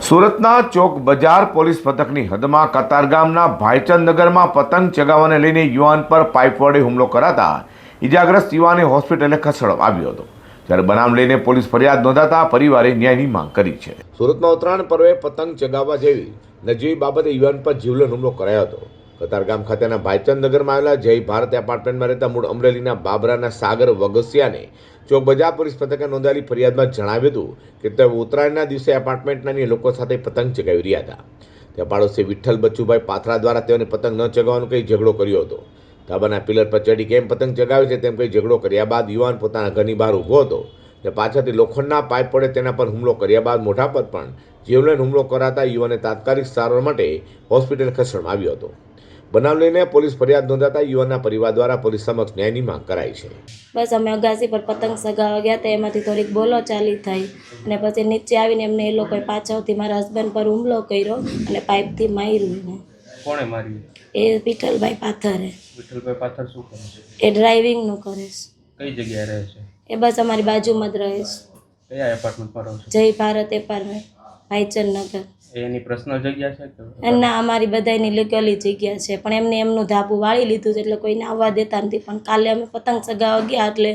સુરતના ચોક બજાર પોલીસ મથકની હદમાં કતારગામના ભાઈચંદ નગરમાં પતંગ ચગાવવાને લઈને યુવાન પર પાઇપ વડે હુમલો કરાતા ઇજાગ્રસ્ત યુવાને હોસ્પિટલે ખસેડવામાં આવ્યો હતો। જ્યારે બનાવ લઈને પોલીસ ફરિયાદ નોંધાતા પરિવારે ન્યાયની માંગ કરી છે। સુરતમાં ઉત્તરાયણ પર્વે પતંગ ચગાવવા જેવી નજીવી બાબતે યુવાન પર જીવલેણ હુમલો કરાયો હતો। કતારગામ ખાતેના ભાઈચંદ નગરમાં આવેલા જય ભારત એપાર્ટમેન્ટમાં રહેતા મૂળ અમરેલીના બાબરાના સાગર વગસિયાને ચોક બજાર પોલીસ મથકે નોંધાયેલી ફરિયાદમાં જણાવ્યું હતું કે તેઓ ઉત્તરાયણના દિવસે એપાર્ટમેન્ટના લોકો સાથે પતંગ ચગાવી રહ્યા હતા। ત્યાં પાડોશી વિઠ્ઠલ બચ્ચુભાઈ પાથરા દ્વારા તેઓને પતંગ ન ચગાવવાનો કંઈ ઝઘડો કર્યો હતો। ધાબાના પિલર પર ચડી કેમ પતંગ ચગાવે છે તેમ કંઈ ઝઘડો કર્યા બાદ યુવાન પોતાના ઘરની બહાર ઊભો હતો અને પાછળથી લોખંડના પાઇપ વડે તેના પર હુમલો કર્યા બાદ મોઢા પર પણ જીવલેણ હુમલો કરાતા યુવાને તાત્કાલિક સારવાર માટે હોસ્પિટલ ખસેડવામાં આવ્યો હતો। બનાવ લઈને પોલીસ ફરિયાદ નોંધાતા યુવાનના પરિવાર દ્વારા પોલીસ સમક્ષ ન્યાયની માંગ કરાઈ છે। બસ અમે અગાસી પર પતંગ સગાવવા ગયા હતા, એમાંથી થોડીક બોલો ચાલી થઈ અને પછી નીચે આવીને એમને એ લોકોએ પાછળથી મારા હસબન્ડ પર હુમલો કર્યો અને પાઇપથી માર્યું। કોણે માર્યું? એ વિઠ્ઠલભાઈ પાથરે। વિઠ્ઠલભાઈ પાથર શું કરે છે? એ ડ્રાઇવિંગનું કરે છે। કઈ જગ્યાએ રહે છે? એ બસ અમારી બાજુમાં જ રહે છે। કયા એપાર્ટમેન્ટમાં રહો છો? જય ભારત એપાર્ટમેન્ટ, ભાઈચંદ નગર। એની પર્સનલ જગ્યા છે કે? ના, અમારી બધાની લીગલી જગ્યા છે, પણ એમને એમનું ધાબુ વાળી લીધું છે એટલે કોઈને આવવા દેતા નથી। પણ કાલે અમે પતંગ ચગાવવા ગયા એટલે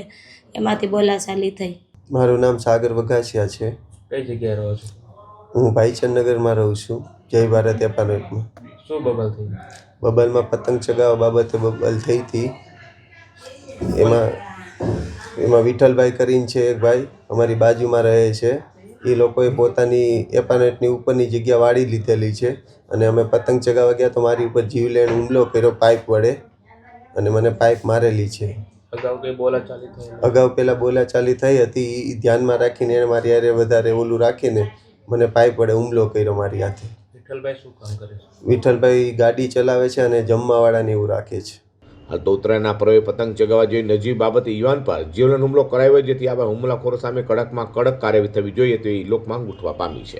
એમાંથી બોલાચાલી થઈ। મારું નામ સાગર વઘાસિયા છે। કઈ જગ્યાએ રહો છો? હું ભાઈચંદ નગરમાં રહું છું, જય ભારત એપાર્ટમેન્ટમાં। શું બબલ થઈ? બબલમાં પતંગ ચગાવવા બાબતે બબલ થઈ હતી। એમાં વિઠ્ઠલભાઈ કરીને છે એક ભાઈ, અમારી બાજુમાં રહે છે। એ લોકોએ પોતાની એપાર્ટમેન્ટની ઉપરની જગ્યા વાળી લીધેલી છે અને અમે પતંગ ચગાવવા ગયા તો મારી ઉપર જીવલેણ હુમલો કર્યો પાઇપ વડે અને મને પાઇપ મારેલી છે। અગાઉ કઈ બોલાચાલી થઈ? અગાઉ પહેલાં બોલાચાલી થઈ હતી, એ ધ્યાનમાં રાખીને એને મારી હારે વધારે ઓલું રાખીને મને પાઇપ વડે હુમલો કર્યો મારી હાથે। વિઠ્ઠલભાઈ શું કામ કરે છે? વિઠ્ઠલભાઈ ગાડી ચલાવે છે અને જમવાવાળાને એવું રાખે છે। હાલ તો ઉત્તરાયણના પર્વે પતંગ ચગાવવા જેવી નજીવી બાબતે યુવાન પર જીવલેણ હુમલો કરાયો, જેથી આવા હુમલાખોરો સામે કડકમાં કડક કાર્યવાહી થવી જોઈએ તેવી લોકમાંગ ઉઠવા પામી છે।